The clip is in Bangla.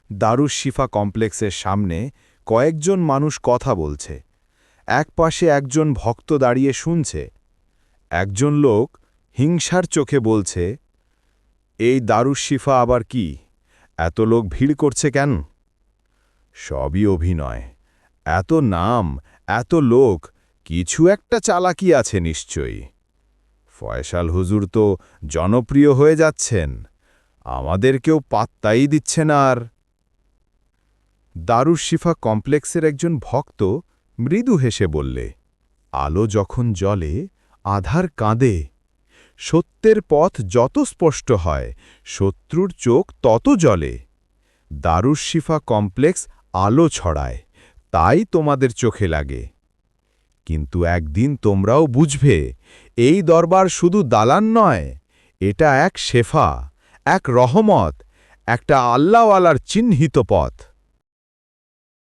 দারুস শিফা কমপ্লেক্সের সামনে কয়েকজন মানুষ কথা বলছে। একপাশে একজন ভক্ত দাঁড়িয়ে শুনছে। একজন লোক হিংসার চোখে বলছে, এই দারুস শিফা আবার কি? এত লোক ভিড় করছে কেন? সবই অভিনয়। এত নাম, এত লোক, কিছু একটা চালাকি আছে নিশ্চয়ই। ফয়সাল হুজুর তো জনপ্রিয় হয়ে যাচ্ছেন, আমাদেরকেও পাত্তাই দিচ্ছে না আর। দারুস শিফা কমপ্লেক্সের একজন ভক্ত মৃদু হেসে বললে, আলো যখন জ্বলে আধার কাঁদে। সত্যের পথ যত স্পষ্ট হয়, শত্রুর চোখ তত জ্বলে। দারুস শিফা কমপ্লেক্স আলো ছড়ায়, তাই তোমাদের চোখে লাগে। কিন্তু একদিন তোমরাও বুঝবে, এই দরবার শুধু দালান নয়, এটা এক শেফা, এক রহমত, একটা আল্লাহওয়ালার চিহ্নিত পথ।